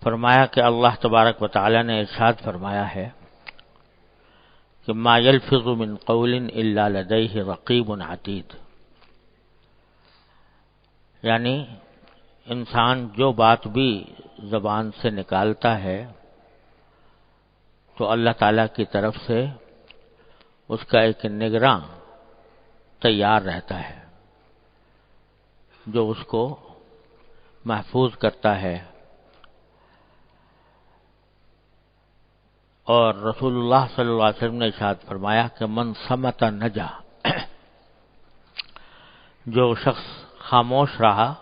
فرمایا کہ اللہ تبارک و تعالی نے ارشاد فرمایا ہے کہ ما یلفظ من قول الا لدیہ رقیب عتید، یعنی انسان جو بات بھی زبان سے نکالتا ہے تو اللہ تعالیٰ کی طرف سے اس کا ایک نگراں تیار رہتا ہے جو اس کو محفوظ کرتا ہے۔ اور رسول اللہ صلی اللہ علیہ وسلم نے ارشاد فرمایا کہ من صمت نجا، جو شخص خاموش رہا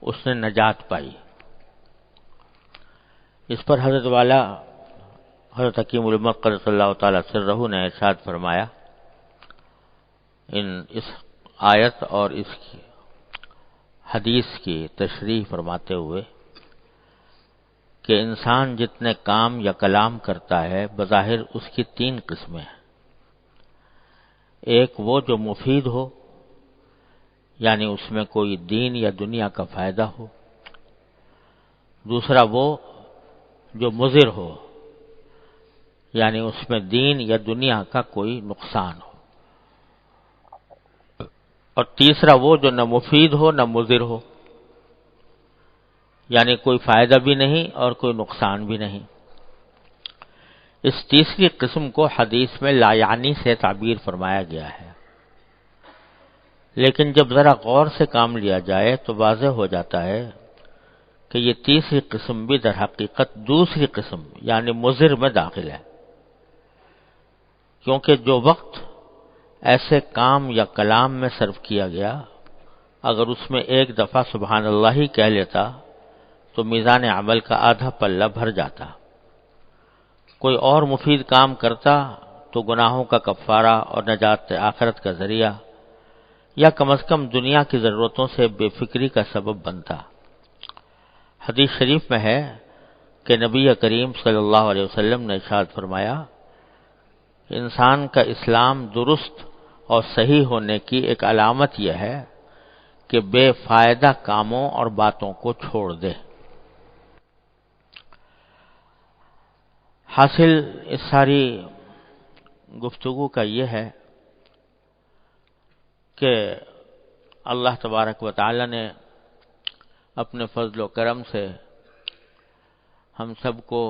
اس نے نجات پائی۔ اس پر حضرت والا حضرت حکیم الامت قدس اللہ تعالی سرہ نے ارشاد فرمایا اس آیت اور اس کی حدیث کی تشریح فرماتے ہوئے کہ انسان جتنے کام یا کلام کرتا ہے بظاہر اس کی 3 قسمیں ہیں۔ ایک وہ جو مفید ہو، یعنی اس میں کوئی دین یا دنیا کا فائدہ ہو۔ دوسرا وہ جو مضر ہو، یعنی اس میں دین یا دنیا کا کوئی نقصان ہو۔ اور تیسرا وہ جو نہ مفید ہو نہ مضر ہو، یعنی کوئی فائدہ بھی نہیں اور کوئی نقصان بھی نہیں۔ اس تیسری قسم کو حدیث میں لا یعنی سے تعبیر فرمایا گیا ہے، لیکن جب ذرا غور سے کام لیا جائے تو واضح ہو جاتا ہے کہ یہ تیسری قسم بھی در حقیقت دوسری قسم یعنی مضر میں داخل ہے، کیونکہ جو وقت ایسے کام یا کلام میں صرف کیا گیا اگر اس میں ایک دفعہ سبحان اللہ ہی کہہ لیتا تو میزان عمل کا آدھا پلہ بھر جاتا۔ کوئی اور مفید کام کرتا تو گناہوں کا کفارہ اور نجات آخرت کا ذریعہ یا کم از کم دنیا کی ضرورتوں سے بے فکری کا سبب بنتا۔ حدیث شریف میں ہے کہ نبی کریم صلی اللہ علیہ وسلم نے ارشاد فرمایا کہ انسان کا اسلام درست اور صحیح ہونے کی ایک علامت یہ ہے کہ بے فائدہ کاموں اور باتوں کو چھوڑ دے۔ حاصل اس ساری گفتگو کا یہ ہے کہ اللہ تبارک و تعالی نے اپنے فضل و کرم سے ہم سب کو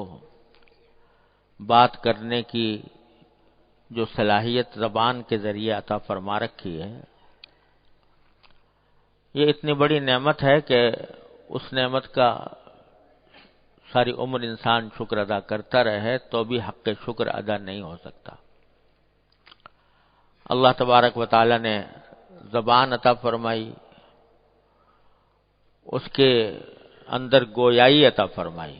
بات کرنے کی جو صلاحیت زبان کے ذریعے عطا فرما رکھی ہے، یہ اتنی بڑی نعمت ہے کہ اس نعمت کا ساری عمر انسان شکر ادا کرتا رہے تو بھی حق شکر ادا نہیں ہو سکتا۔ اللہ تبارک و تعالی نے زبان عطا فرمائی، اس کے اندر گویائی عطا فرمائی،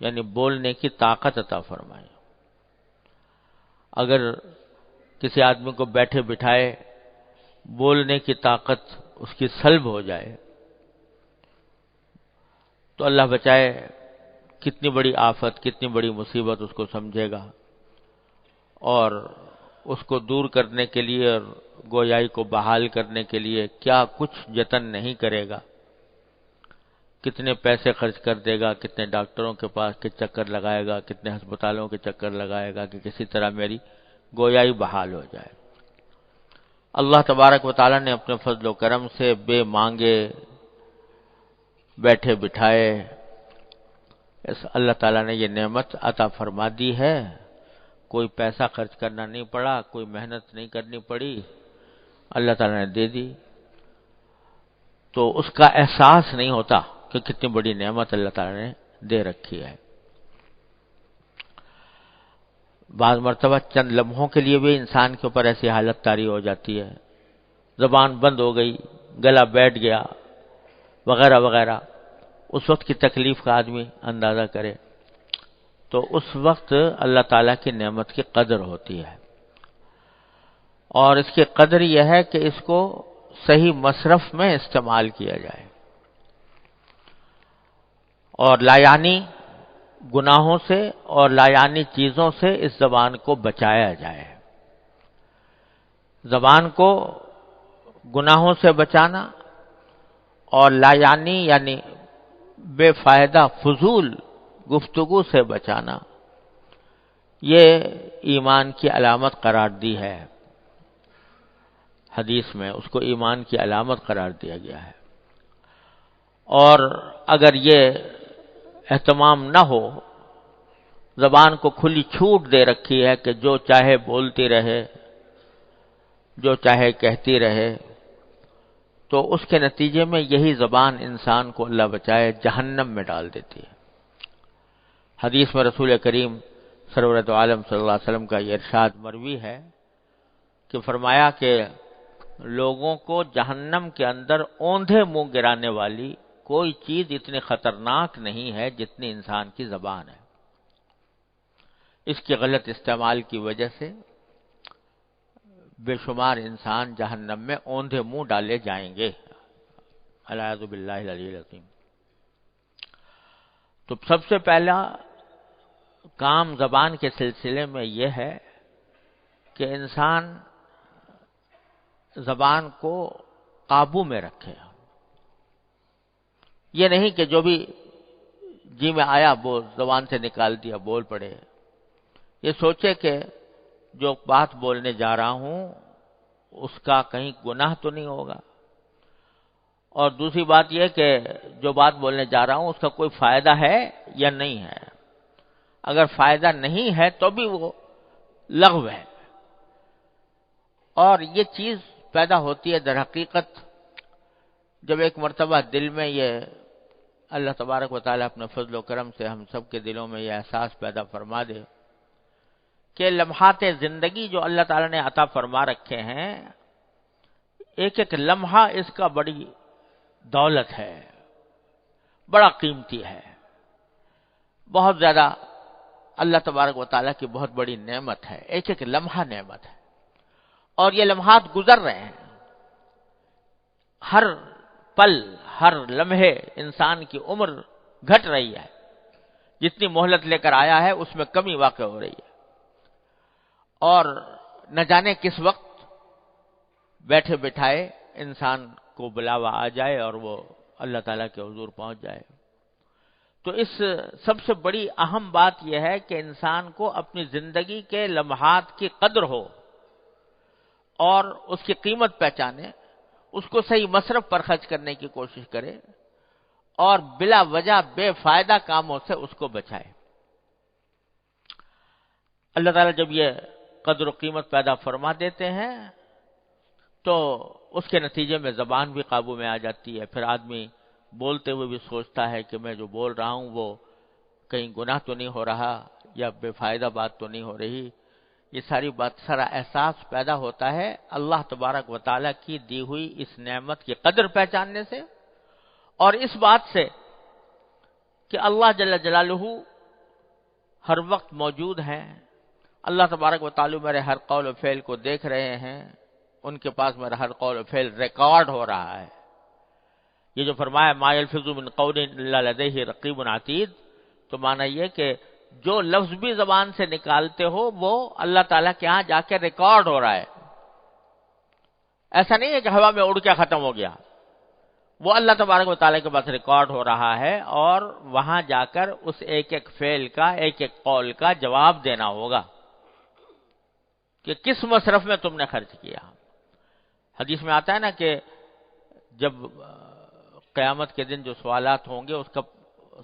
یعنی بولنے کی طاقت عطا فرمائی۔ اگر کسی آدمی کو بیٹھے بٹھائے بولنے کی طاقت اس کی سلب ہو جائے تو اللہ بچائے کتنی بڑی آفت، کتنی بڑی مصیبت اس کو سمجھے گا، اور اس کو دور کرنے کے لیے اور گویائی کو بحال کرنے کے لیے کیا کچھ جتن نہیں کرے گا، کتنے پیسے خرچ کر دے گا، کتنے ڈاکٹروں کے پاس کے چکر لگائے گا، کتنے ہسپتالوں کے چکر لگائے گا کہ کسی طرح میری گویائی بحال ہو جائے۔ اللہ تبارک و تعالی نے اپنے فضل و کرم سے بے مانگے بیٹھے بٹھائے اللہ تعالیٰ نے یہ نعمت عطا فرما دی ہے۔ کوئی پیسہ خرچ کرنا نہیں پڑا، کوئی محنت نہیں کرنی پڑی، اللہ تعالیٰ نے دے دی، تو اس کا احساس نہیں ہوتا کہ کتنی بڑی نعمت اللہ تعالیٰ نے دے رکھی ہے۔ بعض مرتبہ چند لمحوں کے لیے بھی انسان کے اوپر ایسی حالت طاری ہو جاتی ہے، زبان بند ہو گئی، گلا بیٹھ گیا وغیرہ وغیرہ، اس وقت کی تکلیف کا آدمی اندازہ کرے تو اس وقت اللہ تعالیٰ کی نعمت کی قدر ہوتی ہے۔ اور اس کی قدر یہ ہے کہ اس کو صحیح مصرف میں استعمال کیا جائے اور لایعنی گناہوں سے اور لایعنی چیزوں سے اس زبان کو بچایا جائے۔ زبان کو گناہوں سے بچانا اور لایعنی یعنی بے فائدہ فضول گفتگو سے بچانا، یہ ایمان کی علامت قرار دی ہے۔ حدیث میں اس کو ایمان کی علامت قرار دیا گیا ہے۔ اور اگر یہ اہتمام نہ ہو، زبان کو کھلی چھوٹ دے رکھی ہے کہ جو چاہے بولتی رہے، جو چاہے کہتی رہے، تو اس کے نتیجے میں یہی زبان انسان کو اللہ بچائے جہنم میں ڈال دیتی ہے۔ حدیث میں رسول کریم سرورت عالم صلی اللہ علیہ وسلم کا یہ ارشاد مروی ہے کہ فرمایا کہ لوگوں کو جہنم کے اندر اوندھے منہ گرانے والی کوئی چیز اتنی خطرناک نہیں ہے جتنی انسان کی زبان ہے۔ اس کے غلط استعمال کی وجہ سے بے شمار انسان جہنم میں اوندھے منہ ڈالے جائیں گے، اعوذ باللہ العلی العظیم۔ تو سب سے پہلا کام زبان کے سلسلے میں یہ ہے کہ انسان زبان کو قابو میں رکھے۔ یہ نہیں کہ جو بھی جی میں آیا وہ زبان سے نکال دیا بول پڑے۔ یہ سوچے کہ جو بات بولنے جا رہا ہوں اس کا کہیں گناہ تو نہیں ہوگا، اور دوسری بات یہ کہ جو بات بولنے جا رہا ہوں اس کا کوئی فائدہ ہے یا نہیں ہے۔ اگر فائدہ نہیں ہے تو بھی وہ لغو ہے۔ اور یہ چیز پیدا ہوتی ہے در حقیقت جب ایک مرتبہ دل میں یہ اللہ تبارک و تعالیٰ اپنے فضل و کرم سے ہم سب کے دلوں میں یہ احساس پیدا فرما دے کہ لمحات زندگی جو اللہ تعالیٰ نے عطا فرما رکھے ہیں، ایک ایک لمحہ اس کا بڑی دولت ہے، بڑا قیمتی ہے، بہت زیادہ اللہ تبارک و تعالیٰ کی بہت بڑی نعمت ہے، ایک ایک لمحہ نعمت ہے۔ اور یہ لمحات گزر رہے ہیں، ہر پل ہر لمحے انسان کی عمر گھٹ رہی ہے، جتنی مہلت لے کر آیا ہے اس میں کمی واقع ہو رہی ہے، اور نہ جانے کس وقت بیٹھے بٹھائے انسان کو بلاوا آ جائے اور وہ اللہ تعالیٰ کے حضور پہنچ جائے۔ تو اس سب سے بڑی اہم بات یہ ہے کہ انسان کو اپنی زندگی کے لمحات کی قدر ہو اور اس کی قیمت پہچانے، اس کو صحیح مصرف پر خرچ کرنے کی کوشش کرے اور بلا وجہ بے فائدہ کاموں سے اس کو بچائے۔ اللہ تعالیٰ جب یہ قدر و قیمت پیدا فرما دیتے ہیں تو اس کے نتیجے میں زبان بھی قابو میں آ جاتی ہے۔ پھر آدمی بولتے ہوئے بھی سوچتا ہے کہ میں جو بول رہا ہوں وہ کہیں گناہ تو نہیں ہو رہا یا بے فائدہ بات تو نہیں ہو رہی۔ یہ ساری بات سارا احساس پیدا ہوتا ہے اللہ تبارک و تعالیٰ کی دی ہوئی اس نعمت کی قدر پہچاننے سے، اور اس بات سے کہ اللہ جل جلالہ ہر وقت موجود ہیں، اللہ تبارک و تعالیٰ میرے ہر قول و فعل کو دیکھ رہے ہیں، ان کے پاس میرا ہر قول و فعل ریکارڈ ہو رہا ہے۔ یہ جو فرمایا ما یلفظ من قول الا لدیہ رقیب عتید، تو معنی یہ کہ جو لفظ بھی زبان سے نکالتے ہو وہ اللہ تعالیٰ کے ہاں جا کے ریکارڈ ہو رہا ہے۔ ایسا نہیں ہے کہ ہوا میں اڑ کے ختم ہو گیا، وہ اللہ تبارک و تعالیٰ کے پاس ریکارڈ ہو رہا ہے، اور وہاں جا کر اس ایک ایک فعل کا ایک ایک قول کا جواب دینا ہوگا کہ کس مصرف میں تم نے خرچ کیا۔ حدیث میں آتا ہے نا کہ جب قیامت کے دن جو سوالات ہوں گے اس کا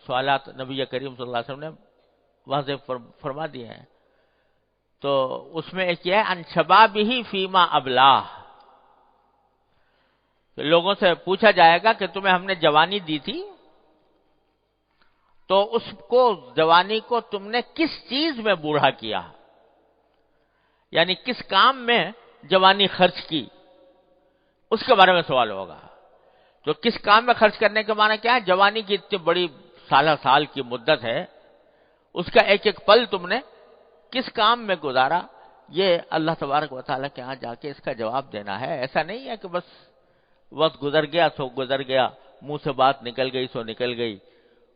سوالات نبی کریم صلی اللہ علیہ وسلم نے واضح فرما دیے ہیں، تو اس میں ایک یہ ہے ان شبابہ فیما ابلاہ، لوگوں سے پوچھا جائے گا کہ تمہیں ہم نے جوانی دی تھی تو اس کو جوانی کو تم نے کس چیز میں بوڑھا کیا، یعنی کس کام میں جوانی خرچ کی، اس کے بارے میں سوال ہوگا۔ تو کس کام میں خرچ کرنے کے معنی کیا ہے؟ جوانی کی اتنی بڑی سالہ سال کی مدت ہے، اس کا ایک ایک پل تم نے کس کام میں گزارا، یہ اللہ تبارک و تعالیٰ کے ہاں جا کے اس کا جواب دینا ہے۔ ایسا نہیں ہے کہ بس وقت گزر گیا سو گزر گیا، منہ سے بات نکل گئی سو نکل گئی،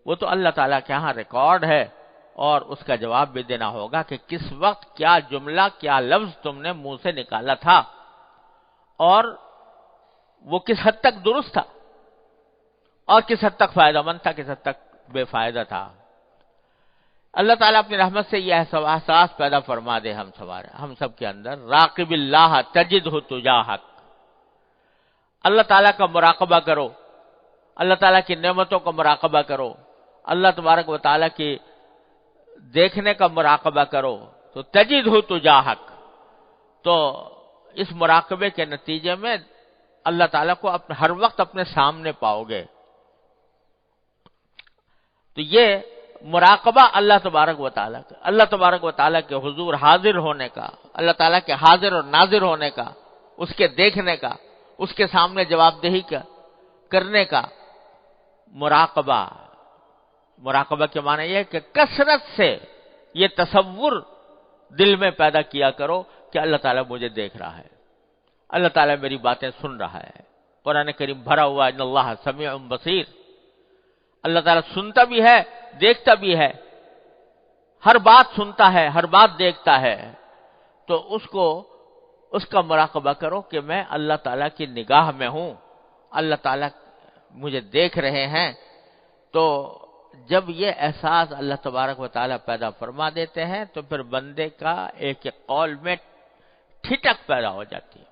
وہ تو اللہ تعالیٰ کے ہاں ریکارڈ ہے، اور اس کا جواب بھی دینا ہوگا کہ کس وقت کیا جملہ کیا لفظ تم نے منہ سے نکالا تھا اور وہ کس حد تک درست تھا، اور کس حد تک فائدہ مند تھا، کس حد تک بے فائدہ تھا۔ اللہ تعالیٰ اپنی رحمت سے یہ احساس پیدا فرما دے ہم سب کے اندر، راقب اللہ تجدہ تجاہک، اللہ تعالیٰ کا مراقبہ کرو، اللہ تعالیٰ کی نعمتوں کا مراقبہ کرو، اللہ تبارک و تعالیٰ کی دیکھنے کا مراقبہ کرو، تو تجدہ تجاہک، تو اس مراقبے کے نتیجے میں اللہ تعالیٰ کو ہر وقت اپنے سامنے پاؤ گے۔ تو یہ مراقبہ اللہ تبارک و تعالیٰ کا، اللہ تبارک و تعالیٰ کے حضور حاضر ہونے کا، اللہ تعالیٰ کے حاضر اور ناظر ہونے کا، اس کے دیکھنے کا، اس کے سامنے جواب دہی کرنے کا مراقبہ کے معنی یہ ہے کہ کثرت سے یہ تصور دل میں پیدا کیا کرو کہ اللہ تعالیٰ مجھے دیکھ رہا ہے، اللہ تعالیٰ میری باتیں سن رہا ہے۔ قرآن کریم بھرا ہوا ان اللہ سمیع بصیر، اللہ تعالیٰ سنتا بھی ہے، دیکھتا بھی ہے، ہر بات سنتا ہے، ہر بات دیکھتا ہے، تو اس کا مراقبہ کرو کہ میں اللہ تعالیٰ کی نگاہ میں ہوں، اللہ تعالیٰ مجھے دیکھ رہے ہیں۔ تو جب یہ احساس اللہ تبارک و تعالیٰ پیدا فرما دیتے ہیں تو پھر بندے کا ایک قول میں ٹھٹک پیدا ہو جاتی ہے،